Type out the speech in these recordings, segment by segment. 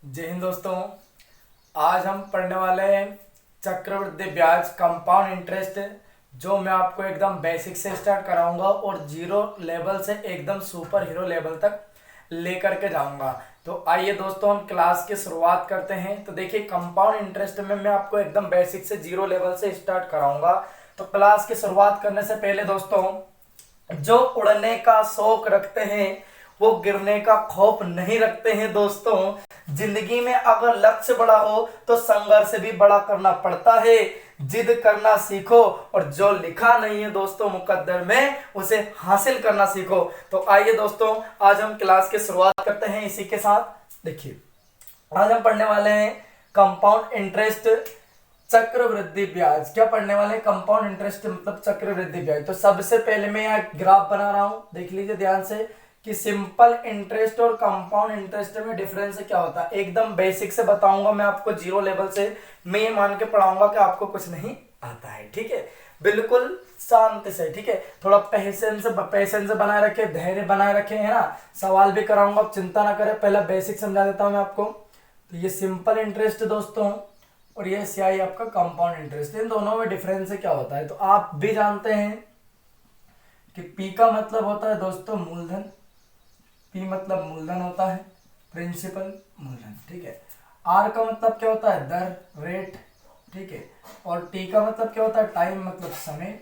जय हिंद दोस्तों। आज हम पढ़ने वाले हैं चक्रवृद्धि ब्याज कंपाउंड इंटरेस्ट, जो मैं आपको एकदम बेसिक से स्टार्ट कराऊंगा और जीरो लेवल से एकदम सुपर हीरो लेवल तक लेकर के जाऊंगा। तो आइए दोस्तों हम क्लास की शुरुआत करते हैं। तो देखिए कंपाउंड इंटरेस्ट में मैं आपको एकदम बेसिक से जीरो लेवल से स्टार्ट कराऊंगा। तो क्लास की शुरुआत करने से पहले दोस्तों, जो उड़ने का शौक रखते हैं वो गिरने का खौफ नहीं रखते हैं। दोस्तों जिंदगी में अगर लक्ष्य बड़ा हो तो संघर्ष भी बड़ा करना पड़ता है। जिद करना सीखो और जो लिखा नहीं है दोस्तों मुकद्दर में उसे हासिल करना सीखो। तो आइए दोस्तों आज हम क्लास की शुरुआत करते हैं इसी के साथ। देखिए आज हम पढ़ने वाले हैं कंपाउंड इंटरेस्ट चक्रवृद्धि ब्याज। क्या पढ़ने वाले? कंपाउंड इंटरेस्ट मतलब चक्रवृद्धि ब्याज। तो सबसे पहले मैं यहाँ ग्राफ बना रहा हूं, देख लीजिए ध्यान से कि सिंपल इंटरेस्ट और कंपाउंड इंटरेस्ट में डिफरेंस क्या होता है। एकदम बेसिक से बताऊंगा मैं आपको, जीरो लेवल से। मैं ये मान के पढ़ाऊंगा कि आपको कुछ नहीं आता है, ठीक है? बिल्कुल शांति से, ठीक है? थोड़ा पैसेंस बनाए रखे, धैर्य बनाए रखे, है ना। सवाल भी कराऊंगा, आप चिंता ना करें। पहला बेसिक समझा देता हूं मैं आपको। तो ये सिंपल इंटरेस्ट दोस्तों और ये सियाई आपका कंपाउंड इंटरेस्ट, इन दोनों में डिफरेंस क्या होता है। तो आप भी जानते हैं कि पी का मतलब होता है दोस्तों मूलधन। पी मतलब मूलधन होता है, प्रिंसिपल मूलधन, ठीक है। आर का मतलब क्या होता है? दर, रेट, ठीक है। और टी का मतलब क्या होता है? टाइम मतलब समय।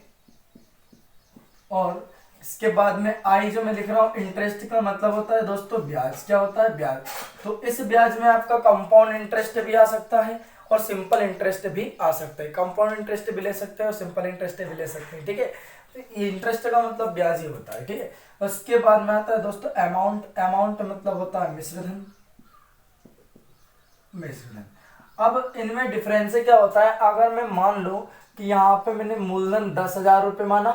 और इसके बाद में आई जो मैं लिख रहा हूं इंटरेस्ट का मतलब होता है दोस्तों ब्याज। क्या होता है? ब्याज। तो इस ब्याज में आपका कंपाउंड इंटरेस्ट भी आ सकता है और सिंपल इंटरेस्ट भी आ सकता है। कंपाउंड इंटरेस्ट भी ले सकते हैं और सिंपल इंटरेस्ट भी ले सकते हैं, ठीक है। तो इंटरेस्ट का मतलब ब्याज ही होता है, ठीक है। उसके बाद में आता है दोस्तों अमाउंट। अमाउंट मतलब होता है मिश्रधन। मिश्रधन। अब इनमें डिफरेंस क्या होता है? अगर मैं मान लूं कि यहाँ पे मैंने मूलधन 10,000 रुपये माना,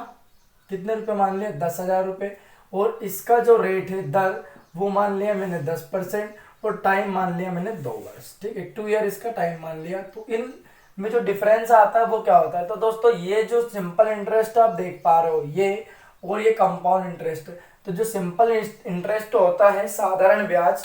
कितने रुपए मान लिया? 10,000 रुपये। और इसका जो रेट है दर वो मान लिया मैंने 10% और टाइम मान लिया मैंने 2 वर्ष, ठीक है। 2 ईयर इसका टाइम मान लिया। तो इन में जो डिफरेंस आता है वो क्या होता है? तो दोस्तों ये जो सिंपल इंटरेस्ट आप देख पा रहे हो ये, और ये कंपाउंड इंटरेस्ट। तो जो सिंपल इंटरेस्ट होता है साधारण ब्याज,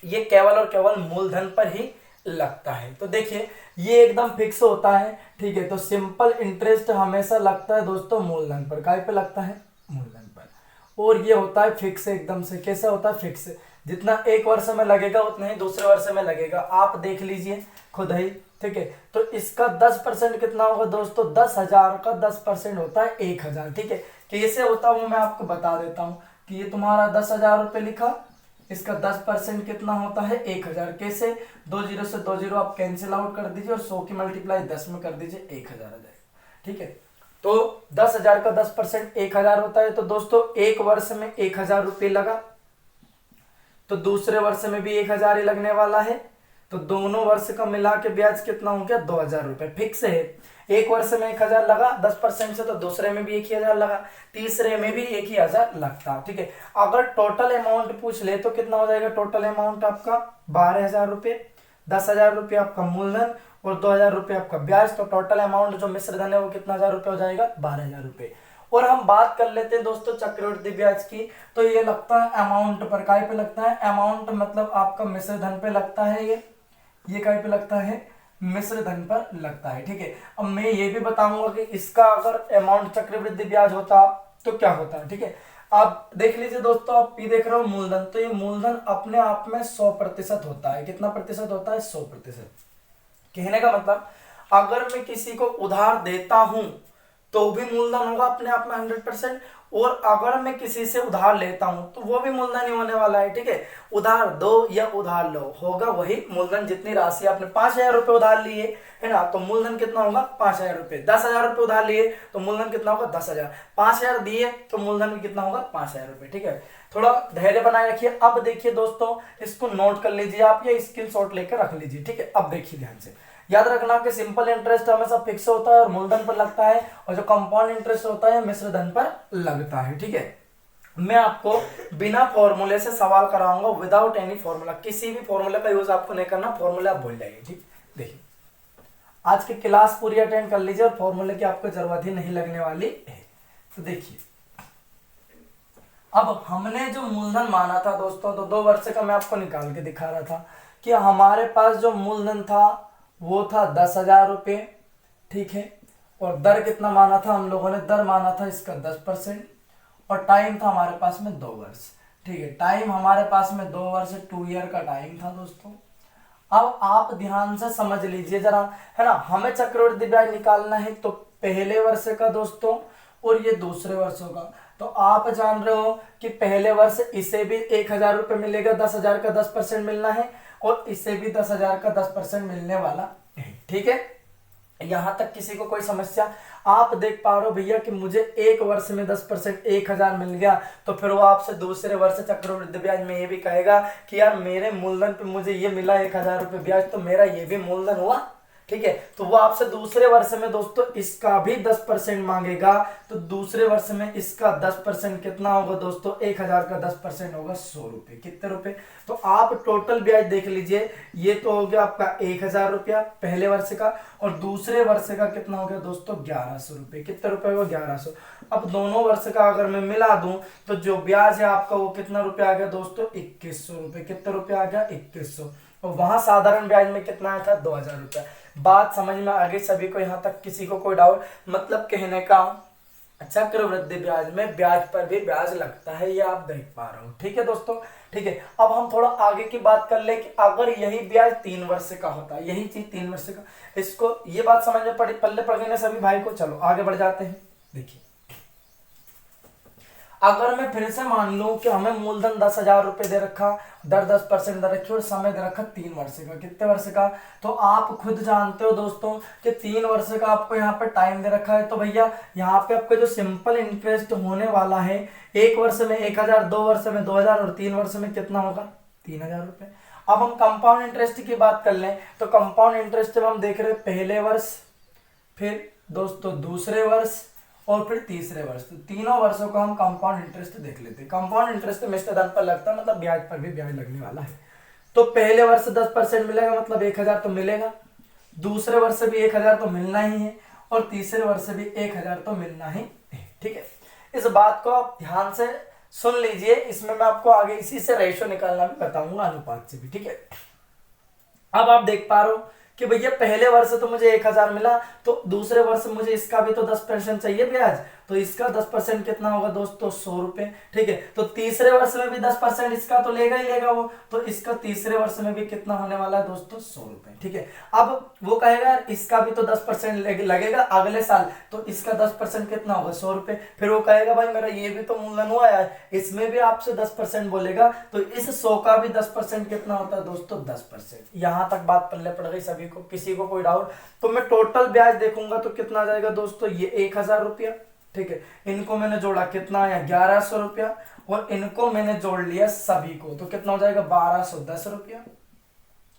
ये केवल और केवल मूलधन पर ही लगता है। तो देखिए ये एकदम फिक्स होता है, ठीक है। तो सिंपल इंटरेस्ट हमेशा लगता है दोस्तों मूलधन पर। काय पे लगता है? मूलधन पर। और ये होता है फिक्स एकदम से। कैसा होता है? फिक्स। जितना एक वर्ष में लगेगा उतना ही दूसरे वर्ष में लगेगा, आप देख लीजिए खुद ही, ठीक है। तो इसका 10% कितना होगा दोस्तों? 10,000 का 10% होता है 1,000, ठीक है। कैसे होता है वो मैं आपको बता देता हूं कि ये तुम्हारा 10,000 रुपये लिखा, इसका 10% कितना होता है? 1,000। कैसे? 2 जीरो से 2 जीरो आप कैंसिल आउट कर दीजिए और 100 की मल्टीप्लाई 10 में कर दीजिए, 1,000 आ जाएगा, ठीक है। तो 10,000 का 10% 1,000 होता है। तो दोस्तों एक वर्ष में 1,000 रुपये लगा, तो दूसरे वर्ष में भी 1,000 ही लगने वाला है। तो दोनों वर्ष का मिला के ब्याज कितना हो गया? 2,000 रुपये। फिक्स है। एक वर्ष में 1,000 लगा 10% से, तो दूसरे में भी 1,000 लगा, तीसरे में भी 1,000 लगता, ठीक है। अगर टोटल अमाउंट पूछ ले तो कितना हो जाएगा? टोटल अमाउंट आपका 12,000 रुपये। 10,000 रुपये आपका मूलधन और 2,000 रुपये आपका ब्याज। तो टोटल अमाउंट जो मिश्रधन है वो कितना 1,000 रुपये हो जाएगा? 12,000 रुपये। और हम बात कर लेते हैं दोस्तों चक्रवृद्धि ब्याज की। तो ये लगता है अमाउंट पर। काय पे लगता है? अमाउंट मतलब आपका मिश्रधन पे लगता है। ये काय पे लगता है? मिश्रधन पर लगता है, ठीक है। अब मैं ये भी बताऊंगा कि इसका अगर अमाउंट चक्रवृद्धि ब्याज होता तो क्या होता, ठीक है। आप देख लीजिए दोस्तों, आप ये देख रहे हो मूलधन। तो ये मूलधन अपने आप में 100% होता है। कितना प्रतिशत होता है? 100%। कहने का मतलब अगर मैं किसी को उधार देता हूं तो भी मूलधन होगा अपने आप में 100%, और अगर मैं किसी से उधार लेता हूं तो वो भी मूलधन ही होने वाला है, ठीक है। उधार दो या उधार लो, होगा वही मूलधन। जितनी राशि आपने 5,000 रुपये उधार लिए है ना, तो मूलधन कितना होगा? 5,000 रुपये। 10,000 रुपये उधार लिए तो मूलधन कितना होगा? 10,000। 5,000 दिए तो मूलधन कितना होगा? 5,000 रुपये, ठीक है। थोड़ा धैर्य बनाए रखिए। अब देखिए दोस्तों, इसको नोट कर लीजिए आप या स्क्रीन शॉट लेकर रख लीजिए, ठीक है। अब देखिए ध्यान से, याद रखना कि सिंपल इंटरेस्ट हमेशा फिक्स होता है और मूलधन पर लगता है, और जो कंपाउंड इंटरेस्ट होता है मिश्रधन पर लगता है, ठीक है। मैं आपको बिना फॉर्मूले से सवाल कराऊंगा, विदाउट एनी फॉर्मूला। किसी भी फॉर्मूले का यूज आपको नहीं करना, फॉर्मूला आप भूल जाइए, ठीक। देखिए आज की क्लास पूरी अटेंड कर लीजिए और फॉर्मूले की आपको जरूरत ही नहीं लगने वाली है। तो देखिए अब हमने जो मूलधन माना था दोस्तों, तो 2 वर्ष का मैं आपको निकाल के दिखा रहा था कि हमारे पास जो मूलधन था वो था 10,000 रुपये, ठीक है, और दर कितना माना था हम लोगों ने, दर माना था इसका 10%, और टाइम था हमारे पास में 2 वर्ष, ठीक है, टाइम हमारे पास में 2 वर्ष 2 ईयर का टाइम था दोस्तों। अब आप ध्यान से समझ लीजिए जरा, है ना, हमें चक्रवृद्धि ब्याज निकालना है तो पहले वर्ष का दोस्तों और ये दूसरे वर्षों का। तो आप जान रहे हो कि पहले वर्ष इसे भी 1,000 रुपये मिलेगा, 10,000 का 10% मिलना है, और इसे भी 10,000 का 10% मिलने वाला है, ठीक है। यहां तक किसी को कोई समस्या? आप देख पा रहे हो भैया कि मुझे एक वर्ष में 10% 1,000 मिल गया, तो फिर वो आपसे दूसरे वर्ष चक्रवृद्धि ब्याज में ये भी कहेगा कि यार मेरे मूलधन पे मुझे ये मिला 1,000 रुपये ब्याज, तो मेरा ये भी मूलधन हुआ, ठीक है। तो वो आपसे दूसरे वर्ष में दोस्तों इसका भी 10% मांगेगा, तो दूसरे वर्ष में इसका 10% कितना होगा दोस्तों, 1,000 का 10% होगा 100 रुपये। कितने रुपए? तो आप टोटल ब्याज देख लीजिए, ये तो हो गया आपका 1,000 रुपया पहले वर्ष का, और दूसरे वर्ष का कितना हो गया दोस्तों, 1,100 रुपये। कितने रुपए हुआ, 1,100। अब दोनों वर्ष का अगर मैं मिला दूं तो जो ब्याज है आपका वो कितना रुपया आ गया दोस्तों, 2,100 रुपये। कितने रुपया आ गया, 2,100। और वहां साधारण ब्याज में कितना आया था, 2,000 रुपया। बात समझ में आ गई सभी को? यहाँ तक किसी को कोई डाउट? मतलब कहने का चक्रवृद्धि ब्याज में ब्याज पर भी ब्याज लगता है, ये आप देख पा रहे हो, ठीक है दोस्तों, ठीक है। अब हम थोड़ा आगे की बात कर ले कि अगर यही ब्याज 3 वर्ष का होता है, यही चीज 3 वर्ष का, इसको ये बात समझ में पल्ले पड़ गई ना सभी भाई को? चलो आगे बढ़ जाते हैं। देखिए, अगर मैं फिर से मान लूं कि हमें मूलधन 10,000 रुपए दे रखा, दर 10% दे रखी, और समय दे रखा 3 वर्ष का। कितने वर्ष का? तो आप खुद जानते हो दोस्तों कि 3 वर्ष का आपको यहाँ पे टाइम दे रखा है, तो भैया यहाँ पे आपका जो सिंपल इंटरेस्ट होने वाला है, 1 वर्ष में 1,000, 2 वर्ष में 2,000, और 3 वर्ष में कितना होगा, 3,000 रुपए। अब हम कंपाउंड इंटरेस्ट की बात कर लें, तो कंपाउंड इंटरेस्ट में हम देख रहे हैं पहले वर्ष, फिर दोस्तों दूसरे वर्ष, और फिर तीसरे वर्ष, तो तीनों वर्षों का हम कंपाउंड इंटरेस्ट देख लेते हैं। कंपाउंड इंटरेस्ट मिश्र धन पर लगता है, मतलब ब्याज पर भी ब्याज लगने वाला है। तो पहले वर्ष 10% मिलेगा, मतलब 1,000 तो मिलेगा, दूसरे वर्ष भी 1,000 तो मिलना ही है, और तीसरे वर्ष भी 1,000 तो मिलना ही है, ठीक है। इस बात को आप ध्यान से सुन लीजिए, इसमें मैं आपको आगे इसी से रेशो निकालना भी बताऊंगा, अनुपात से भी, ठीक है। अब आप देख पा रहे हो कि भैया पहले वर्ष तो मुझे 1,000 मिला, तो दूसरे वर्ष मुझे इसका भी तो 10% चाहिए ब्याज, तो इसका 10% कितना होगा दोस्तों, 100 रुपए, ठीक है। तो तीसरे वर्ष में भी 10% इसका तो लेगा ही लेगा वो, तो इसका तीसरे वर्ष में भी कितना होने वाला है दोस्तों, 100 रुपए, ठीक है। अब वो कहेगा यार इसका भी तो 10% लगेगा अगले साल, तो इसका 10% कितना होगा, 100 रुपए। फिर वो कहेगा भाई मेरा ये भी तो मूलधन हुआ है, इसमें भी आपसे 10% बोलेगा, तो इस 100 का भी 10% कितना होता है दोस्तों, 10%। यहां तक बात पल्ले पड़ गई सभी को? किसी को कोई डाउट? तो मैं टोटल ब्याज देखूंगा तो कितना आ जाएगा दोस्तों, ये 1,000 रुपया, ठीक है। इनको मैंने जोड़ा, कितना आया, 1,100 रुपया, और इनको मैंने जोड़ लिया सभी को, तो कितना हो जाएगा, 1,210 रुपया,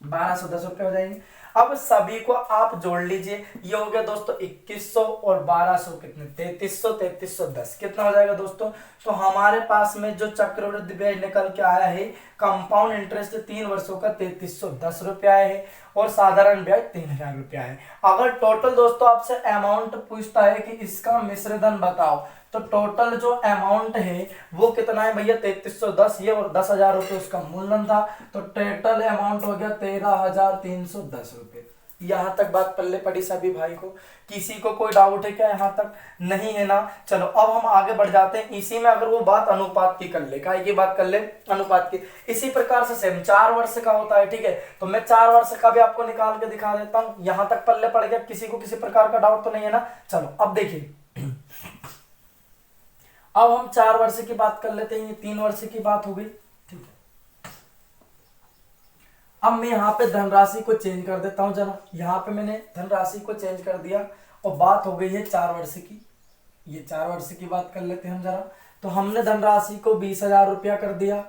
1,210 रुपये हो जाएंगे। अब सभी को आप जोड़ लीजिए, ये हो गया दोस्तों 2,100, और 1,200 कितने, 3,300, 3,310, कितना हो जाएगा दोस्तों। तो हमारे पास में जो चक्रवृद्धि ब्याज निकल के आया है, कंपाउंड इंटरेस्ट 3 वर्षों का 3,310 रुपया है, और साधारण ब्याज 3,000 रुपया है। अगर टोटल दोस्तों आपसे अमाउंट पूछता है कि इसका मिश्र धन बताओ, तो टोटल जो अमाउंट है वो कितना है भैया, 3,310 ये, और 10,000 रुपये उसका मूलधन था, तो टोटल अमाउंट हो गया 13,310 रुपये। यहाँ तक बात पल्ले पड़ी सभी भाई को? किसी को कोई डाउट है क्या यहाँ तक? नहीं है ना? चलो अब हम आगे बढ़ जाते हैं। इसी में अगर वो बात अनुपात की कर ले, काय की बात कर ले, अनुपात की, इसी प्रकार से सेम 4 वर्ष का होता है, ठीक है। तो मैं 4 वर्ष का भी आपको निकाल के दिखा देता हूँ। यहाँ तक पल्ले पड़ गया? किसी को किसी प्रकार का डाउट तो नहीं है ना? चलो अब देखिए, अब हम 4 वर्ष की बात कर लेते हैं, ये 3 वर्ष की बात हो गई, ठीक है। अब मैं यहाँ पे धनराशि को चेंज कर देता हूं जरा, यहाँ पे मैंने धनराशि को चेंज कर दिया, और बात हो गई है 4 वर्ष की। ये 4 वर्ष की बात कर लेते हैं हम जरा। तो हमने धनराशि को 20,000 रुपया कर दिया,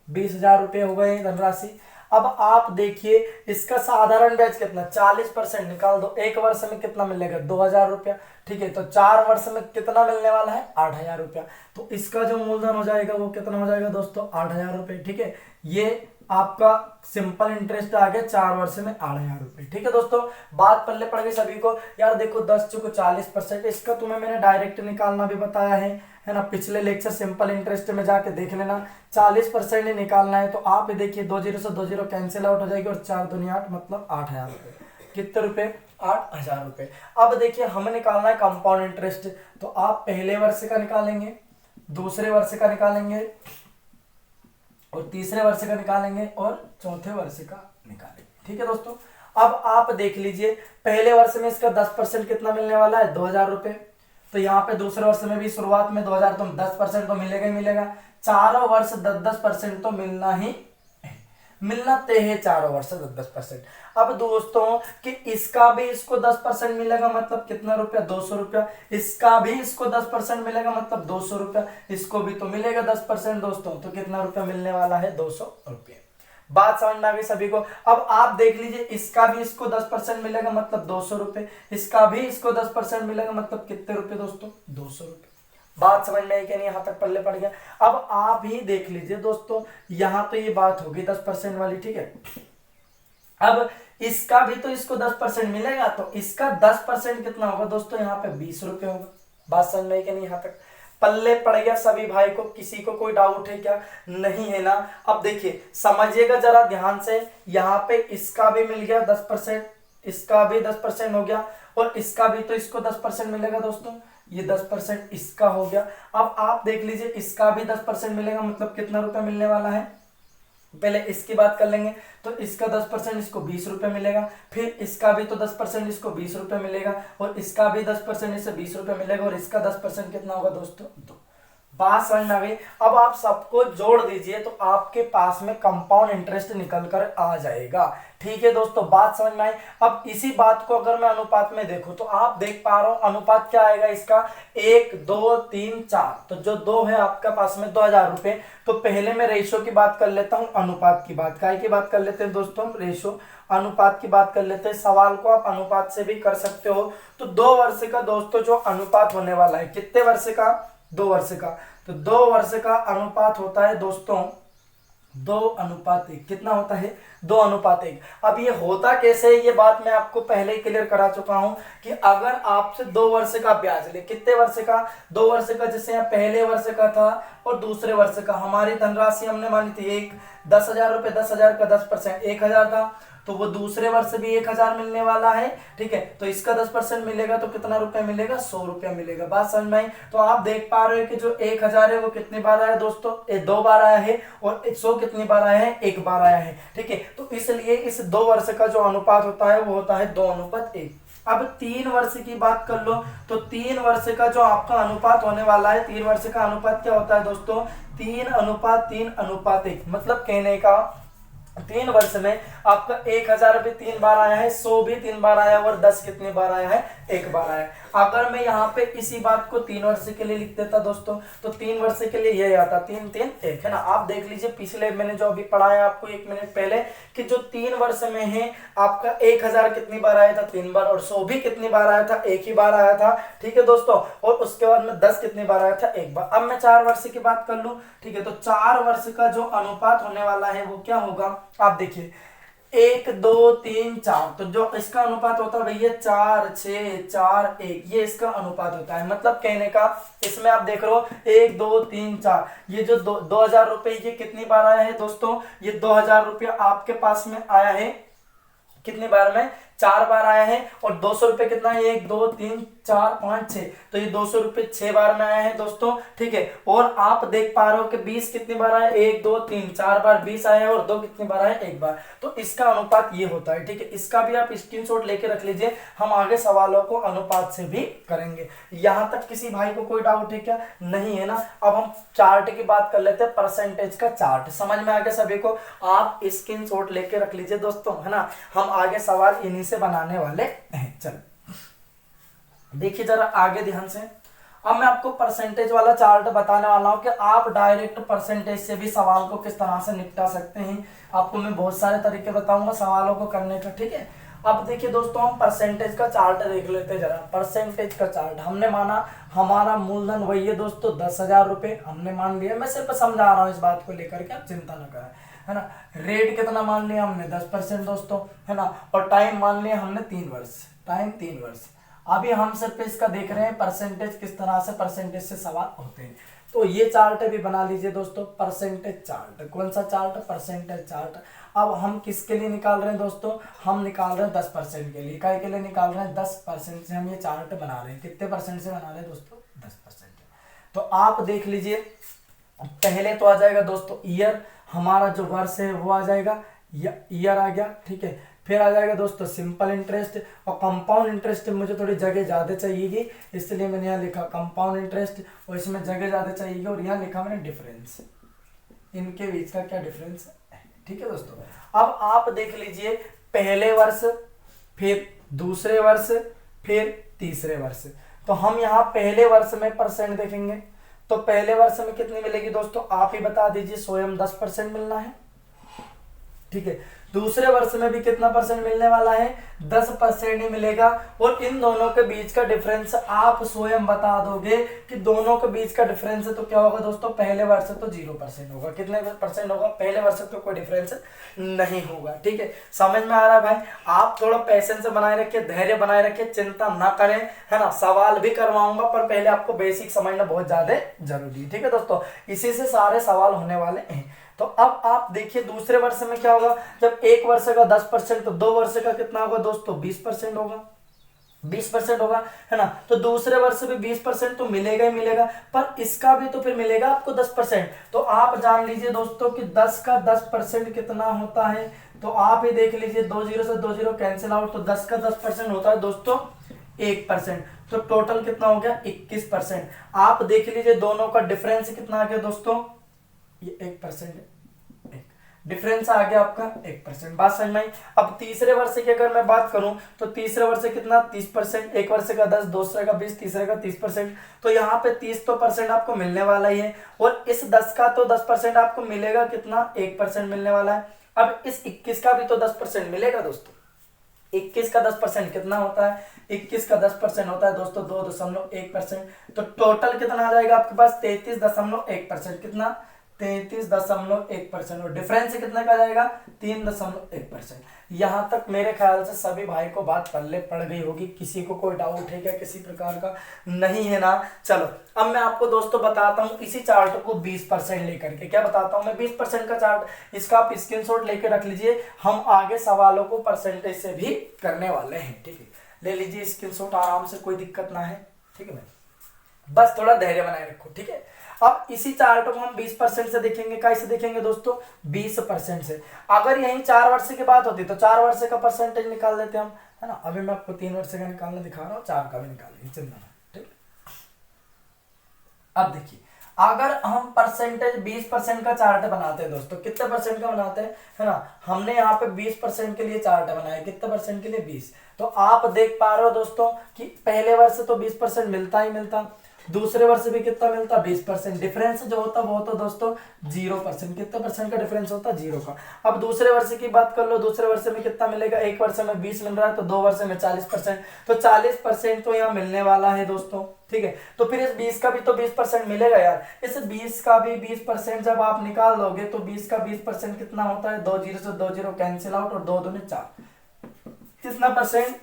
20,000 रुपये हो गए धनराशि। अब आप देखिए इसका साधारण ब्याज कितना, 40% निकाल दो, एक वर्ष में कितना मिलेगा, 2,000 रुपया, ठीक है। तो 4 वर्ष में कितना मिलने वाला है, 8,000 रुपया। तो इसका जो मूलधन हो जाएगा वो कितना हो जाएगा दोस्तों, 8,000 रुपये, ठीक है। ये आपका सिंपल इंटरेस्ट आ गया 4 वर्ष में 8,000 रुपये। ठीक है दोस्तों, बात पल्ले पड़ गई सभी को। यार देखो 10 चुको 40%, इसका तुम्हें मैंने डायरेक्ट निकालना भी बताया है ना, पिछले लेक्चर सिंपल इंटरेस्ट में जाके देख लेना। 40% ही निकालना है। तो आप देखिए 2 जीरो से 2 जीरो कैंसिल आउट हो जाएगी और 4 दूनी 8 मतलब 8,000 रुपये। कितने रुपए? 8,000 रुपये। अब देखिए हमें निकालना है कंपाउंड इंटरेस्ट, तो आप पहले वर्ष का निकालेंगे, दूसरे वर्ष का निकालेंगे और तीसरे वर्ष का निकालेंगे और चौथे वर्ष का निकालेंगे। ठीक है दोस्तों, अब आप देख लीजिए पहले वर्ष में इसका 10% कितना मिलने वाला है? 2,000 रुपये। तो यहाँ पे दूसरे वर्ष में भी शुरुआत में 2,000, तो 10% तो मिलेगा ही मिलेगा। चारों वर्ष 10-10% तो मिलना ही मिलना तय है, चारों वर्ष 10-10%। अब दोस्तों कि इसका भी इसको 10% मिलेगा मतलब कितना रुपया? 200 रुपया। इसका भी इसको 10% मिलेगा मतलब 200 रुपया। इसको भी तो मिलेगा 10% दोस्तों, तो कितना रुपया मिलने वाला है? 200 रुपये। बात समझ में आ गई सभी को? अब आप देख लीजिए इसका भी इसको 10% मिलेगा मतलब 200 रुपये। इसका भी इसको 10% मिलेगा मतलब कितने रुपए दोस्तों? 200 रुपये। बात समझ में आई क्या नहीं? यहां तक पल्ले पड़ गया। अब आप ही देख लीजिए दोस्तों, यहां तो ये बात होगी 10% वाली। ठीक है, अब इसका भी तो इसको 10% मिलेगा, तो इसका 10% कितना होगा दोस्तों? यहाँ पे 20 रुपये होगा। बात समझ में आई क्या नहीं? यहां तक पल्ले पड़ गया सभी भाई को? किसी को कोई डाउट है क्या? नहीं है ना? अब देखिए समझिएगा जरा ध्यान से, यहाँ पे इसका भी मिल गया 10%, इसका भी 10% हो गया और इसका भी तो इसको 10% मिलेगा दोस्तों, ये 10% इसका हो गया। अब आप देख लीजिए इसका भी 10% मिलेगा मतलब कितना रुपया मिलने वाला है? पहले इसकी बात कर लेंगे, तो इसका 10% इसको 20 रुपये मिलेगा, फिर इसका भी तो 10% इसको 20 रुपये मिलेगा और इसका भी 10% इससे 20 रुपये मिलेगा और इसका 10% कितना होगा दोस्तों? 2। बात समझ में आ गई? अब आप सबको जोड़ दीजिए तो आपके पास में कंपाउंड इंटरेस्ट निकल कर आ जाएगा। ठीक है दोस्तों, बात समझ में आई? अब इसी बात को अगर मैं अनुपात में देखूं तो आप देख पा रहा हूं अनुपात क्या आएगा इसका? 1 2 3 4। तो जो 2 है आपका पास में 2,000 रुपये। तो पहले मैं रेशो की बात कर लेता हूं, अनुपात की बात काय की बात कर लेते हैं दोस्तों? रेशो अनुपात की बात कर लेते हैं। सवाल को आप अनुपात से भी कर सकते हो। तो 2 वर्ष का दोस्तों जो अनुपात होने वाला है, कितने वर्ष का? 2 वर्ष का। तो 2 वर्ष का अनुपात होता है दोस्तों 2:1। कितना होता है? 2:1। अब ये होता कैसे है, ये बात मैं आपको पहले ही क्लियर करा चुका हूं कि अगर आपसे 2 वर्ष का ब्याज ले, कितने वर्ष का? 2 वर्ष का। जैसे यहाँ पहले वर्ष का था और दूसरे वर्ष का, हमारी धनराशि हमने मानी थी 10,000 रुपये। 10,000 का 10% 1,000 था, तो वो दूसरे वर्ष भी 1,000 मिलने वाला है। ठीक है, तो इसका 10% मिलेगा तो कितना रुपया मिलेगा? 100 रुपया मिलेगा। बात समझ में आई? तो आप देख पा रहे हो कि जो 1,000 है वो कितनी बार आया दोस्तों? 2 बार आया है और 100 कितनी बार आया है? 1 बार आया है। ठीक है, तो इसलिए इस 2 वर्ष का जो अनुपात होता है वो होता है 2:1। अब 3 वर्ष की बात कर लो, तो 3 वर्ष का जो आपका अनुपात होने वाला है, 3 वर्ष का अनुपात क्या होता है दोस्तों? 3:3:1। मतलब कहने का 3 वर्ष में आपका 1,000 भी 3 बार आया है, 100 भी 3 बार आया और 10 कितनी बार आया है? 1 बार आया। अगर मैं यहाँ पे इसी बात को 3 वर्ष के लिए लिख देता दोस्तों, तो 3 वर्ष के लिए यही आता 3 3 1 है ना। आप देख लीजिए पिछले मैंने जो अभी पढ़ाया आपको 1 मिनट पहले कि जो 3 वर्ष में है आपका 1,000 कितनी बार आया था? 3 बार। और 100 भी कितनी बार आया था? 1 ही बार आया था। ठीक है दोस्तों, और उसके बाद में 10 कितनी बार आया था? 1 बार। अब मैं 4 वर्ष की बात कर लूं, ठीक है, तो 4 वर्ष का जो अनुपात होने वाला है वो क्या होगा? आप देखिए 1 2 3 4, तो जो इसका अनुपात होता है भैया 4 6 4 1, ये इसका अनुपात होता है। मतलब कहने का इसमें आप देख रहे हो 1 2 3 4, ये जो 2,000 रुपये ये कितनी बार आया है दोस्तों? ये 2,000 रुपया आपके पास में आया है कितनी बार में? 4 बार आया है। और 200 रुपये कितना है? 1 2 3 4 5 6, तो ये 200 रुपये 6 बार में आया है दोस्तों। ठीक है, और आप देख पा रहे हो कि 20 कितनी बार आया? 1 2 3 4 बार 20 आया है और 2 कितनी बार आया? 1 बार। तो इसका अनुपात ये होता है। ठीक है, इसका भी आप स्क्रीनशॉट लेके रख लीजिए, हम आगे सवालों को अनुपात से भी करेंगे। यहां तक किसी भाई को कोई डाउट है क्या? नहीं है ना। अब हम चार्ट की बात कर लेते हैं, परसेंटेज का चार्ट। समझ में आ गया सभी को? आप स्क्रीनशॉट लेके रख लीजिए दोस्तों, है ना। हम आगे सवाल इन्हीं से बनाने वाले हैं। चलो देखिए जरा आगे ध्यान से। अब मैं आपको परसेंटेज वाला चार्ट बताने वाला हूं कि आप डायरेक्ट परसेंटेज से भी सवाल को किस तरह से निपटा सकते हैं। आपको मैं बहुत सारे तरीके बताऊंगा सवालों को करने का। ठीक है, अब देखिए दोस्तों, हम परसेंटेज का चार्ट देख लेते जरा। परसेंटेज का चार्ट हमने माना हमारा मूलधन वही है दोस्तों 10,000 रुपये हमने मान लिया। मैं सिर्फ समझा रहा हूँ इस बात को लेकर के, आप चिंता न करें, है ना। रेट कितना मान लिया हमने 10% दोस्तों, है ना। और टाइम मान लिया हमने 3 वर्ष, टाइम 3 वर्ष। अभी हम सिर्फ इसका देख रहे हैं परसेंटेज, किस तरह से परसेंटेज से सवाल होते हैं। तो ये चार्ट भी बना लीजिए दोस्तों, परसेंटेज चार्ट। कौन सा चार्ट? Percentage chart. अब हम किसके लिए निकाल रहे हैं दोस्तों? हम निकाल रहे हैं 10% के लिए। काय के लिए निकाल रहे हैं? 10% से हम ये चार्ट बना रहे हैं। कितने परसेंट से बना रहे हैं दोस्तों? 10%। तो आप देख लीजिए, पहले तो आ जाएगा दोस्तों ईयर, हमारा जो वर्ष है वो आ जाएगा, ईयर आ गया, ठीक है। फिर आ जाएगा दोस्तों सिंपल इंटरेस्ट, और कंपाउंड इंटरेस्ट मुझे थोड़ी जगह ज़्यादा चाहिएगी, इसलिए मैंने यहाँ लिखा कंपाउंड इंटरेस्ट, और इसमें जगह ज़्यादा चाहिएगी, और यहाँ लिखा मैंने डिफरेंस, इनके बीच का क्या डिफरेंस है, ठीक है दोस्तों। अब आप देख लीजिए, पहले वर्ष, फिर दूसरे वर्ष, फिर तीसरे वर्ष। तो हम यहाँ पहले वर्ष में परसेंट देखेंगे, तो पहले वर्ष में कितनी मिलेगी दोस्तों? आप ही बता दीजिए, स्वयं 10% मिलना है, ठीक है। दूसरे वर्ष में भी कितना परसेंट मिलने वाला है? 10% ही मिलेगा। और इन दोनों के बीच का डिफरेंस आप स्वयं बता दोगे कि दोनों के बीच का डिफरेंस है, तो क्या होगा दोस्तों? पहले वर्ष तो 0% होगा। कितने परसेंट होगा? पहले वर्ष तो कोई डिफरेंस नहीं होगा, ठीक है। समझ में आ रहा है भाई? आप थोड़ा पैसेंस बनाए रखिए, धैर्य बनाए रखिए, चिंता ना करें, है ना। सवाल भी करवाऊंगा, पर पहले आपको बेसिक समझना बहुत ज्यादा जरूरी है, ठीक है दोस्तों। इसी से सारे सवाल होने वाले हैं। तो अब आप देखिए, दूसरे वर्ष में क्या होगा? जब एक वर्ष का 10%, तो 2 वर्ष का कितना होगा दोस्तों? 20% होगा, 20% होगा, है ना। तो दूसरे वर्ष भी 20% तो मिलेगा ही मिलेगा, पर इसका भी तो फिर मिलेगा आपको 10%। तो आप जान लीजिए दोस्तों कि 10 का 10% कितना होता है, तो आप ही देख लीजिए, 2 0 से 2 0 कैंसिल आउट, तो 10 का 10% होता है दोस्तों 1%। तो टोटल कितना हो गया? 21%। आप देख लीजिए, दोनों का डिफरेंस कितना आ गया दोस्तों? ये 1% है, डिफरेंस आ गया आपका 1%। बात समझ में आई? अब तीसरे वर्ष की अगर मैं बात करूं, तो तीसरे वर्ष कितना? 30%। एक वर्ष का 10, दूसरे का 20, तीसरे का 30%। तो यहाँ पे 30 तो परसेंट आपको मिलने वाला ही है, और इस 10 का तो 10% आपको मिलेगा, कितना? 1% मिलने वाला है। अब इस 21 का भी तो 10% मिलेगा दोस्तों। 21 का 10% कितना होता है? 21 का 10% होता है दोस्तों 2.1%। तो टोटल कितना आ जाएगा आपके पास? 33.1%। कितना? 33.1%। और डिफरेंस कितना का जाएगा? 3.1%। यहां तक मेरे ख्याल से सभी भाई को बात पल्ले पड़ गई होगी। किसी को कोई डाउट है क्या किसी प्रकार का? नहीं है ना। चलो, अब मैं आपको दोस्तों बताता हूं इसी चार्ट को 20% लेकर के। क्या बताता हूं मैं? 20% का चार्ट, इसका आप स्क्रीनशॉट लेकर रख लीजिए। हम आगे सवालों को परसेंटेज से भी करने वाले हैं, ठीक है। ले लीजिए स्क्रीनशॉट आराम से, कोई दिक्कत ना है, ठीक है। बस थोड़ा धैर्य बनाए रखो, ठीक है। अब इसी चार्ट को हम 20% से देखेंगे। कैसे देखेंगे दोस्तों? 20% से। अगर यही 4 वर्ष की बात होती तो 4 वर्ष का परसेंटेज निकाल देते हम, है ना। अभी मैं आपको 3 वर्ष का निकालना दिखा रहा हूँ, 4 का भी निकालेंगे, चिंता नहीं, ठीक। अब देखिए, अगर हम परसेंटेज 20% का चार्ट बनाते हैं दोस्तों, कितने परसेंट का बनाते हैं, है ना। हमने यहाँ पे 20% के लिए चार्ट बनाया, कितने परसेंट के लिए? 20। तो आप देख पा रहे हो दोस्तों कि पहले वर्ष तो 20% मिलता ही मिलता, दूसरे वर्ष भी कितना मिलता? 20%। डिफरेंस जो होता वो होता दोस्तों 0%। कितने परसेंट का डिफरेंस होता? 0 का। अब दूसरे वर्ष की बात कर लो, दूसरे वर्ष में कितना मिलेगा? एक वर्ष में 20 मिल रहा है, तो 2 वर्ष में 40%। तो 40% तो यहाँ मिलने वाला है दोस्तों, ठीक है। तो फिर इस 20 का भी तो 20% मिलेगा यार। इस 20 का भी 20% जब आप निकाल दोगे, तो 20 का 20% कितना होता है? 2 0 से 2 0 कैंसिल आउट, और 2 दूनी 4। कितना परसेंट?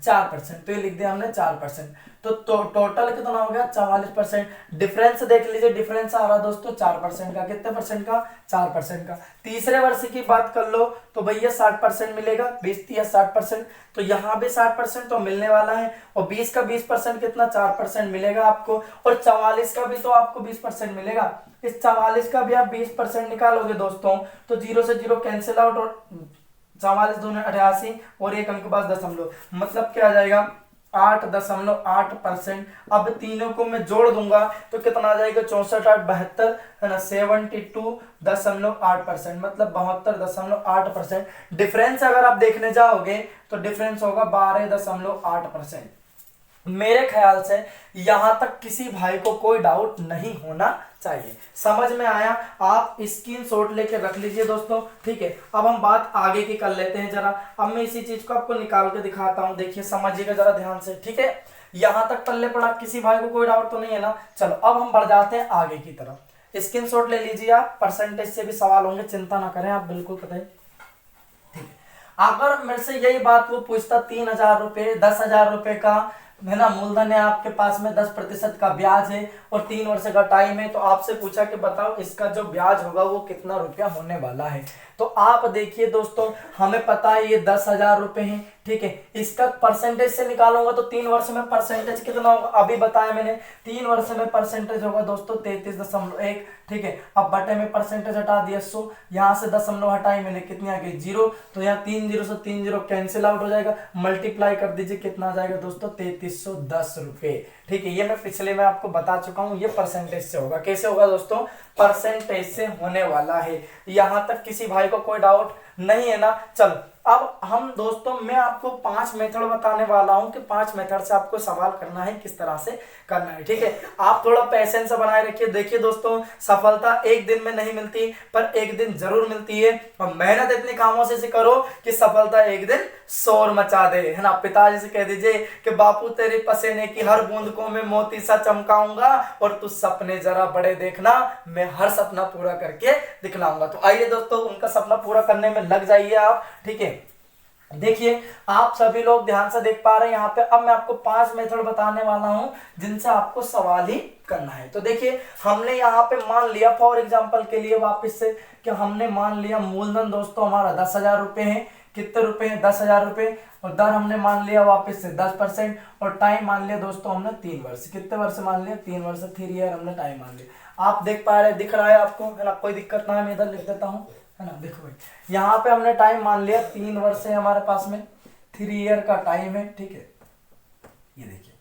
4%। तो ये लिख दिया हमने 4%। तो टोटल कितना हो गया? 44%। डिफरेंस देख लीजिए, डिफरेंस आ रहा दोस्तों 4% का। कितने परसेंट का? 4% का। तीसरे वर्ष की बात कर लो तो भैया 60% मिलेगा, 20 या 60%। तो यहाँ भी 60% तो मिलने वाला है, और 20 का 20% कितना? 4% मिलेगा आपको, और 44 का भी तो आपको 20% मिलेगा। इस 44 का भी आप 20% निकालोगे दोस्तों, तो 0 से 0 कैंसिल आउट, और 44 दूनी 88, और एक अंक पास दशमलव, मतलब क्या आ जाएगा? 8.8%। अब तीनों को मैं जोड़ दूंगा तो कितना आ जाएगा? 64 8 72, है ना। 72.8%, मतलब 72.8%। डिफरेंस अगर आप देखने जाओगे तो डिफरेंस होगा 12.8%। मेरे ख्याल से यहां तक किसी भाई को कोई डाउट नहीं होना चाहिए। समझ में आया? आप स्क्रीनशॉट लेके रख लीजिए दोस्तों, ठीक है। अब हम बात आगे की कर लेते हैं जरा। अब मैं इसी चीज को आपको निकाल के दिखाता हूं, देखिए समझिएगा जरा ध्यान से, ठीक है। यहां तक पल्ले पड़ा, किसी भाई को कोई डाउट तो नहीं है ना? चलो अब हम बढ़ जाते हैं आगे की तरफ। स्क्रीनशॉट ले लीजिए आप, परसेंटेज से भी सवाल होंगे, चिंता ना करें आप बिल्कुल, पता है। अगर मेरे से यही बात वो पूछता 3,000 रुपए, 10,000 रुपए का है ना मूलधन है आपके पास में, 10% का ब्याज है और 3 वर्ष का टाइम है, तो आपसे पूछा कि बताओ इसका जो ब्याज होगा वो कितना रुपया होने वाला है। तो आप देखिए दोस्तों, हमें पता है ये 10,000 रुपए है, ठीक है। इसका परसेंटेज से निकालूंगा तो 3 वर्ष में परसेंटेज कितना होगा, अभी बताया मैंने, 3 वर्ष में परसेंटेज होगा दोस्तों 33.1, ठीक है। अब बटे में परसेंटेज हटा दिया 100, यहाँ से दशमलव हटाई मैंने, कितनी आ गई 0, तो यहाँ 3 0 से 3 0 कैंसिल आउट हो जाएगा, मल्टीप्लाई कर दीजिए, कितना आ जाएगा दोस्तों 3310 रुपए, ठीक है। ये मैं पिछले में आपको बता चुका हूँ, ये परसेंटेज से होगा। कैसे होगा दोस्तों? परसेंटेज से होने वाला है। यहां तक किसी भाई को कोई डाउट नहीं है ना? चलो अब हम दोस्तों, मैं आपको 5 मेथड बताने वाला हूं कि 5 मेथड से आपको सवाल करना है, किस तरह से करना है, ठीक है। आप थोड़ा पैसेंस बनाए रखिए। देखिए दोस्तों, सफलता एक दिन में नहीं मिलती, पर एक दिन जरूर मिलती है, और मेहनत इतनी खामोशी से करो कि सफलता एक दिन शोर मचा दे, है ना। पिताजी से कह दीजिए कि बापू तेरे पसीने की हर बूंद को मैं मोती सा चमकाऊंगा और तू सपने जरा बड़े देखना, मैं हर सपना पूरा करके दिखलाऊंगा। तो आइए दोस्तों, उनका सपना पूरा करने में लग जाइए आप, ठीक है। देखिए आप सभी लोग ध्यान से देख पा रहे हैं यहाँ पे। अब मैं आपको 5 मेथड बताने वाला हूं जिनसे आपको सवाल ही करना है। तो देखिए, हमने यहाँ पे मान लिया फॉर एग्जांपल के लिए वापस से कि हमने मान लिया मूलधन दोस्तों हमारा 10,000 रुपए है। कितने रुपए हैं? 10,000 रुपए। और दर हमने मान लिया वापस से 10%, और टाइम मान लिया दोस्तों हमने 3 वर्ष। कितने वर्ष मान लिया? 3 वर्ष, 3 ईयर हमने टाइम मान लिया। आप देख पा रहे हैं, दिख रहा है आपको, है ना? कोई दिक्कत ना है, मैं इधर लिख देता हूँ, है ना। देखो भाई, यहाँ पे हमने टाइम मान लिया 3 वर्ष है हमारे पास में, 3 ईयर का टाइम है, ठीक है। ये देखिए,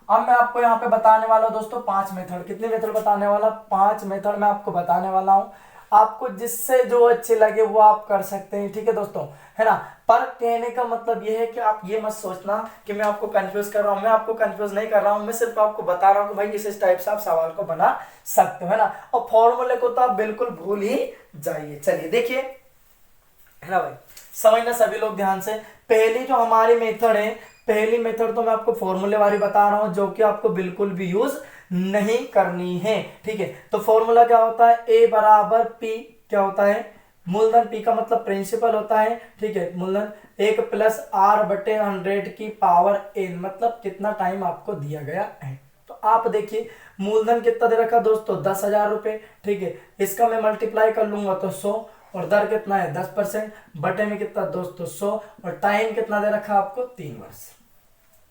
अब मैं आपको यहाँ पे बताने वाला हूँ दोस्तों 5 मेथड। कितने मेथड बताने वाला? 5 मेथड मैं आपको बताने वाला हूँ। आपको जिससे जो अच्छे लगे वो आप कर सकते हैं, ठीक है दोस्तों, है ना। पर कहने का मतलब ये है कि आप ये मत सोचना कि मैं आपको कंफ्यूज कर रहा हूँ। मैं आपको कंफ्यूज नहीं कर रहा हूँ, मैं सिर्फ आपको बता रहा हूँ कि भाई इस टाइप से आप सवाल को बना सकते हो, है ना। और फॉर्मूले को तो आप बिल्कुल भूल ही जाइए। चलिए देखिए, है ना भाई, समझना सभी लोग ध्यान से। पहली जो हमारी मेथड है, पहली मेथड तो मैं आपको फॉर्मूले वाली बता रहा हूं, जो कि आपको बिल्कुल भी यूज नहीं करनी है, ठीक है। तो फॉर्मूला क्या होता है? ए बराबर पी, क्या होता है? मूलधन, पी का मतलब प्रिंसिपल होता है, ठीक है। मूलधन 1 प्लस आर बटे 100 की पावर n, मतलब कितना टाइम आपको दिया गया है। तो आप देखिए, मूलधन कितना दे रखा दोस्तों? 10,000 रुपए, ठीक है। इसका मैं मल्टीप्लाई कर लूंगा तो 100, और दर कितना है? 10%, बटे में कितना दोस्तों? 100, और टाइम कितना दे रखा आपको? 3 वर्ष,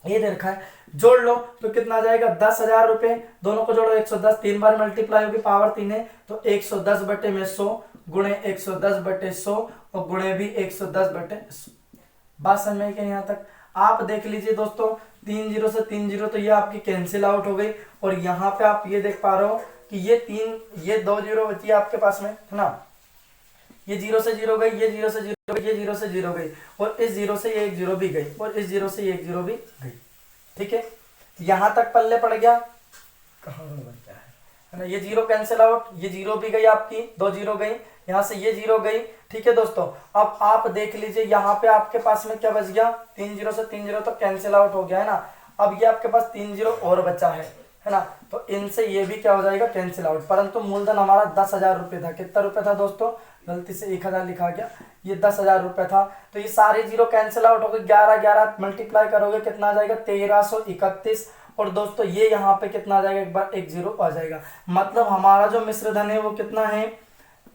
ये दे रखा है। जोड़ लो तो कितना आ जाएगा? 10,000 रुपए। दोनों को जोड़ो 110, 3 बार मल्टीप्लाई होगी, पावर 3 है, तो 110 बटे में 100 गुणे 110 बटे 100 और गुणे भी 110 बटे 100। बात समझ में आई? यहाँ तक आप देख लीजिए दोस्तों, 3 0 से 3 0 तो ये आपकी कैंसिल आउट हो गई, और यहाँ पे आप ये देख पा रहे हो कि ये 2 0 बची है आपके पास में, है ना। ये 0 से 0 गई, ये 0 से 0 गई, ये 0 से 0 गई, और इस 0 से ये 1 0 भी गई, और इस 0 से ये 1 0 भी गई, ठीक है। यहां तक पल्ले पड़ गया, कहां बन गया है ना। ये 0 कैंसिल आउट, ये 0 भी गई आपकी, 2 0 गई, यहां से ये 0 गई, ठीक है दोस्तों। अब आप देख लीजिए, यहाँ पे आपके पास में क्या बच गया? 3 0 से 3 0 तो कैंसिल आउट हो गया, है ना। अब ये आपके पास 3 0 और बचा है ना। तो इनसे ये भी क्या हो जाएगा? Cancel out. परंतु मूलधन हमारा 10,000 रुपए था। कितना रुपए था दोस्तों? गलती से 1,000 लिखा गया, ये 10,000 रुपए था। तो ये सारे 0 कैंसिल आउट हो गए, 11 11 मल्टीप्लाई करोगे कितना आ जाएगा? 1331। और दोस्तों ये यहाँ पे कितना आ जाएगा? एक बार 1 0 आ जाएगा। मतलब हमारा जो मिश्र धन है वो कितना है?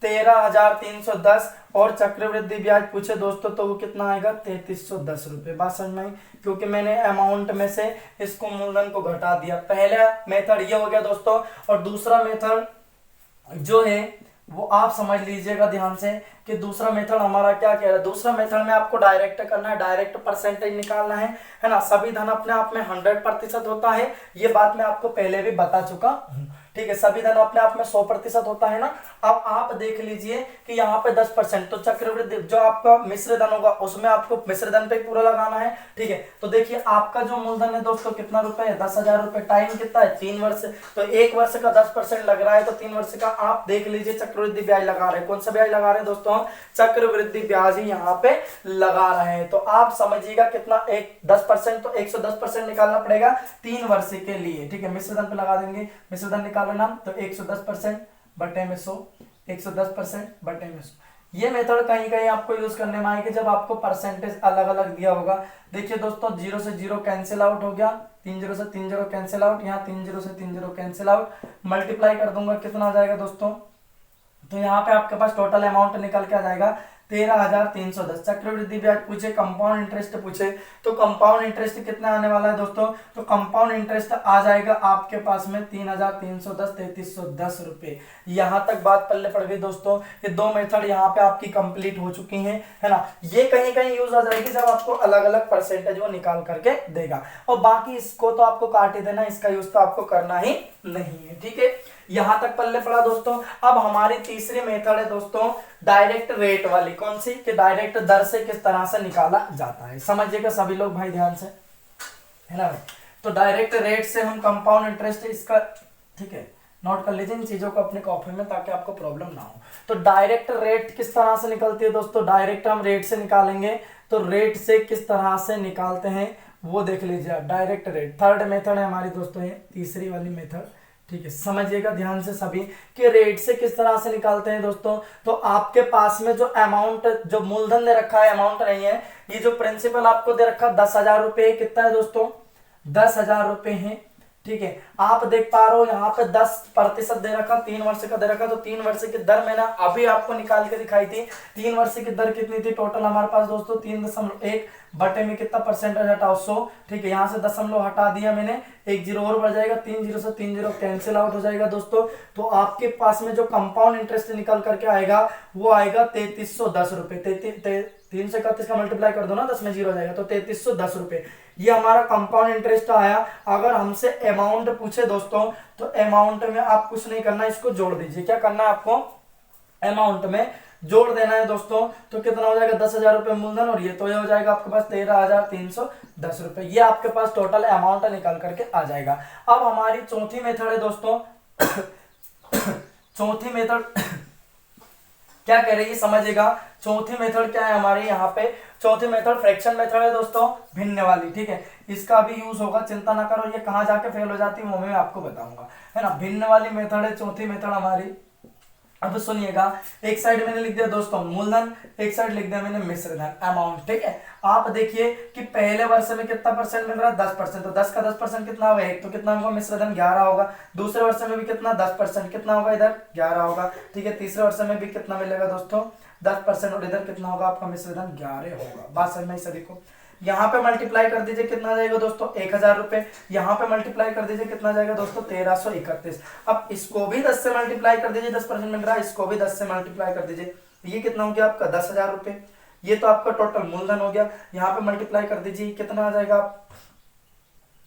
13,310। और चक्रवृद्धि ब्याज पूछे दोस्तों तो वो कितना आएगा? 3,310 रुपए। बात समझ में आई? क्योंकि मैंने अमाउंट में से इसको मूलधन को घटा दिया। पहला मेथड ये हो गया दोस्तों, और दूसरा मेथड जो है वो आप समझ लीजिएगा ध्यान से कि दूसरा मेथड हमारा क्या कह रहा है। दूसरा मेथड में आपको डायरेक्ट करना है, डायरेक्ट परसेंटेज निकालना है ना। सभी धन अपने आप में 100% होता है, ये बात मैं आपको पहले भी बता चुका हूं, ठीक है, सभी धन अपने आप में 100% होता है ना। अब आप देख लीजिए कि यहाँ पे 10%, तो चक्रवृद्धि जो आपका मिश्र धन होगा उसमें आपको मिश्र धन पे पूरा लगाना है। ठीक है, तो देखिए आपका जो मूलधन है दोस्तों कितना रुपए है, 10,000 रुपए। टाइम कितना है, 3 वर्ष, तो 1 वर्ष का 10% लग रहा है, तो 3 वर्ष का आप देख लीजिए चक्रवृद्धि ब्याज लगा रहे हैं। कौन सा ब्याज लगा रहे हैं दोस्तों, हम चक्रवृद्धि ब्याज ही यहाँ पे लगा रहे हैं। तो आप समझिएगा कितना, एक 10%, तो 110% निकालना पड़ेगा 3 वर्ष के लिए। ठीक है, मिश्र धन पे लगा देंगे, मिश्र धन निकालना, तो 110% बटे में 100, 110% बटे में 100। ये मेथड कहीं कहीं आपको यूज करने में आएगी जब आपको परसेंटेज अलग अलग दिया होगा। देखिए दोस्तों, 0 से 0 कैंसिल आउट हो गया, 3 0 से 3 0 कैंसिल आउट, यहाँ 3 0 से 3 0 कैंसिल आउट, मल्टीप्लाई कर दूंगा, कितना आ जाएगा दोस्तों, तो यहाँ पे आपके पास टोटल अमाउंट निकल के आ जाएगा 13,310। चक्रवृद्धि ब्याज पूछे, कंपाउंड इंटरेस्ट पूछे, तो कंपाउंड इंटरेस्ट कितना आने वाला है दोस्तों, तो कंपाउंड इंटरेस्ट आ जाएगा आपके पास में 3,310, 3,310 रुपए। यहाँ तक बात पल्ले पड़ गई दोस्तों। ये दो मेथड यहाँ पे आपकी कंप्लीट हो चुकी हैं, है ना। ये कहीं कहीं यूज आ जाएगी जब आपको अलग अलग परसेंटेज वो निकाल करके देगा, और बाकी इसको तो आपको काट ही देना, इसका यूज तो आपको करना ही नहीं है। ठीक है, यहां तक पल्ले पड़ा दोस्तों। अब हमारी तीसरी मेथड है दोस्तों डायरेक्ट रेट वाली। कौन सी, कि डायरेक्ट दर से किस तरह से निकाला जाता है, समझिएगा सभी लोग भाई ध्यान से, है ना भाई। तो डायरेक्ट रेट से हम कंपाउंड इंटरेस्ट इसका, ठीक है, नोट कर लीजिए इन चीजों को अपने कॉपी में ताकि आपको प्रॉब्लम ना हो। तो डायरेक्ट रेट किस तरह से निकलती है दोस्तों, डायरेक्ट हम रेट से निकालेंगे, तो रेट से किस तरह से निकालते हैं वो देख लीजिए आप। डायरेक्ट रेट थर्ड मेथड है हमारी दोस्तों, ये तीसरी वाली मेथड। ठीक है, समझिएगा ध्यान से सभी कि रेट से किस तरह से निकालते हैं दोस्तों। तो आपके पास में जो अमाउंट, जो मूलधन दे रखा है, अमाउंट नहीं है, ये जो प्रिंसिपल आपको दे रखा 10,000 रुपए, कितना है दोस्तों, 10,000 रुपए है। ठीक है, आप देख पा रहे हो यहाँ पे 10% दे रखा, 3 वर्ष का दे रखा, तो 3 वर्ष की दर मैंने अभी आपको निकाल के दिखाई थी। 3 वर्ष की दर कितनी थी टोटल हमारे पास दोस्तों, 3.1 बटे में कितना परसेंटेज हटाओ 100। ठीक है, यहाँ से दशमलव हटा दिया मैंने, एक जीरो और बढ़ जाएगा, 3 0 से 3 0 कैंसिल आउट हो जाएगा दोस्तों। तो आपके पास में जो कंपाउंड इंटरेस्ट निकल करके आएगा वो आएगा 3,310 रुपए। 3 से 31 का मल्टीप्लाई कर दो ना, 10 में 0 हो जाएगा, तो 3,310 रुपए ये हमारा कंपाउंड इंटरेस्ट आया। अगर हमसे अमाउंट पूछे दोस्तों, तो अमाउंट में आप कुछ नहीं करना, इसको जोड़ दीजिए। क्या करना है आपको, अमाउंट में जोड़ देना है दोस्तों। तो कितना हो जाएगा, 10,000 रुपए मूलधन, और ये तो ये हो जाएगा आपके पास 13,310 रुपए। ये आपके पास टोटल अमाउंट निकल करके आ जाएगा। अब हमारी चौथी मेथड है दोस्तों चौथी मेथड क्या कह रही है समझिएगा। चौथी मेथड क्या है हमारी यहाँ पे, चौथी मेथड फ्रैक्शन मेथड है दोस्तों, भिन्न वाली। ठीक है, इसका भी यूज होगा, चिंता ना करो। ये कहाँ जाके फेल हो जाती है वो मैं आपको बताऊंगा, है ना। भिन्न वाली मेथड है चौथी मेथड हमारी। अब सुनिएगा, एक साइड मैंने लिख दिया दोस्तों मूलधन, एक साइड लिख दिया मैंने मिश्र धन, अमाउंट। ठीक है, आप देखिए कि पहले वर्ष में कितना परसेंट मिल रहा है, 10%, तो 10 का 10% कितना होगा, एक तो कितना होगा, मिश्र धन 11 होगा। दूसरे वर्ष में भी कितना, 10%, कितना होगा इधर 11 होगा। ठीक है, तीसरे वर्ष में भी कितना मिलेगा दोस्तों, 10%, और इधर कितना होगा आपका मिश्र धन 11 होगा। बात समझ में सभी को। यहाँ पे मल्टीप्लाई कर दीजिए, कितना जाएगा दोस्तों, 1,000 रुपए। यहाँ पे मल्टीप्लाई कर दीजिए, कितना जाएगा दोस्तों, 1331। अब इसको भी 10 से मल्टीप्लाई कर दीजिए, 10% मिल रहा है, इसको भी 10 से मल्टीप्लाई कर दीजिए। ये कितना हो गया आपका 10,000 रुपए। ये तो आपका टोटल मूलधन हो गया। यहाँ पे मल्टीप्लाई कर दीजिए, कितना आ जाएगा, आप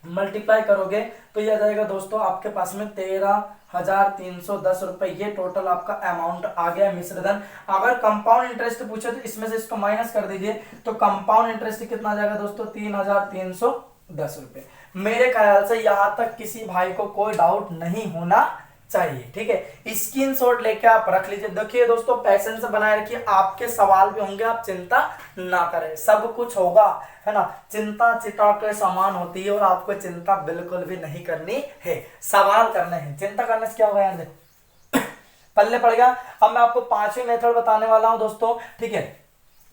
मल्टीप्लाई करोगे तो ये आ जाएगा दोस्तों आपके पास में 13,310 रुपए। ये टोटल आपका अमाउंट आ गया मिश्र धन। अगर कंपाउंड इंटरेस्ट पूछे तो इसमें से इसको माइनस कर दीजिए, तो कंपाउंड इंटरेस्ट कितना आ जाएगा दोस्तों, 3,310 रुपए। मेरे ख्याल से यहां तक किसी भाई को कोई डाउट नहीं होना चाहिए। ठीक है, स्क्रीनशॉट लेके आप रख लीजिए। देखिए दोस्तों, पैसेंस बनाए रखिए, आपके सवाल भी होंगे, आप चिंता ना करें, सब कुछ होगा, है ना। चिंता चिता के समान होती है, और आपको चिंता बिल्कुल भी नहीं करनी है, सवाल करने हैं। चिंता करने से क्या होगा यार, पल्ले पड़ गया। अब मैं आपको पांचवी मेथड बताने वाला हूं दोस्तों। ठीक है,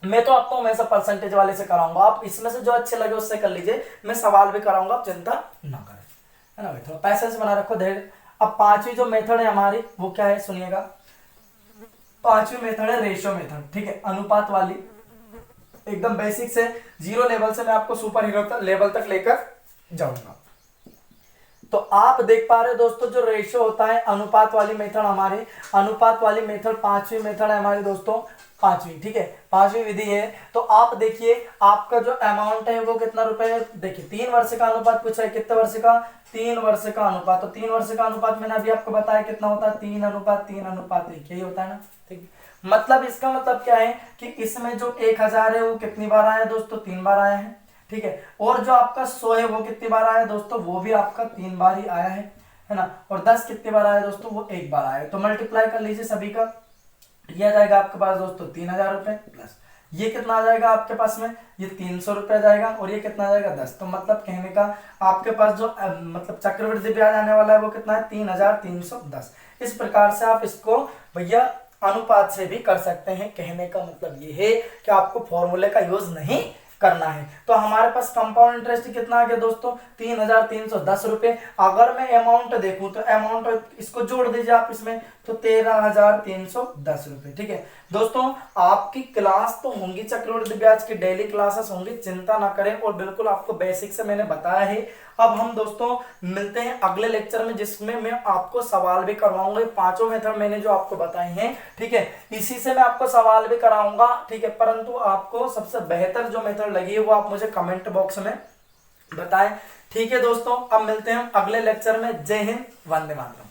मैं तो आपको हमेशा परसेंटेज वाले से कराऊंगा, आप इसमें से जो अच्छे लगे उससे कर लीजिए। मैं सवाल भी कराऊंगा, आप चिंता ना करें, है ना भाई। थोड़ा पैसेंस बना रखो, धैर्य। अब पांचवी जो मेथड है हमारी वो क्या है सुनिएगा। पांचवी मेथड है रेशियो मेथड। ठीक है, अनुपात वाली, एकदम बेसिक से 0 लेवल से मैं आपको सुपर हीरो लेवल तक लेकर जाऊंगा। तो आप देख पा रहे हो दोस्तों जो रेशियो होता है अनुपात वाली मेथड, हमारे अनुपात वाली मेथड पांचवी मेथड है हमारे दोस्तों, पांचवी, ठीक है, पांचवी विधि है। तो आप देखिए आपका जो अमाउंट है वो कितना रुपए है, देखिए 3 वर्ष का अनुपात पूछा है, कितने वर्ष का, 3 वर्ष का अनुपात। तो 3 वर्ष का अनुपात मैंने अभी आपको बताया कितना होता है, 3:3:1, यही होता है ना, ठीक। मतलब इसका मतलब क्या है कि इसमें जो 1000 है वो कितनी बार आया दोस्तों, 3 बार आया है, ठीक है। और जो आपका 100 है वो कितनी बार आया दोस्तों, वो भी आपका 3 बार ही आया है ना। और 10 कितनी बार आया दोस्तों, वो 1 बार आया। तो मल्टीप्लाई कर लीजिए सभी का, ये आ जाएगा आपके पास दोस्तों 3000 रुपए, प्लस ये कितना आ जाएगा आपके पास में, ये 300 रुपए आ जाएगा, और ये कितना आ जाएगा 10। तो मतलब कहने का आपके पास जो मतलब चक्रवृद्धि ब्याज आने वाला है वो कितना है, 3310। इस प्रकार से आप इसको भैया अनुपात से भी कर सकते हैं। कहने का मतलब ये है कि आपको फॉर्मूले का यूज नहीं करना है। तो हमारे पास कंपाउंड इंटरेस्ट कितना आ गया दोस्तों, 3310 रुपए। अगर मैं अमाउंट देखूं तो अमाउंट इसको जोड़ दीजिए आप इसमें, तो 13310 रुपए, ठीक है। दोस्तों आपकी क्लास तो होंगी चक्रवृद्धि ब्याज की, डेली क्लासेस होंगी, चिंता ना करें, और बिल्कुल आपको बेसिक से मैंने बताया है। अब हम दोस्तों मिलते हैं अगले लेक्चर में, जिसमें मैं आपको सवाल भी करवाऊंगा। पांचों मेथड मैंने जो आपको बताए हैं, ठीक है, इसी से मैं आपको सवाल भी कराऊंगा, ठीक है। परंतु आपको सबसे बेहतर जो मेथड लगी है वो आप मुझे कमेंट बॉक्स में बताएं, ठीक है दोस्तों। अब मिलते हैं अगले लेक्चर में। जय हिंद, वंदे मातरम।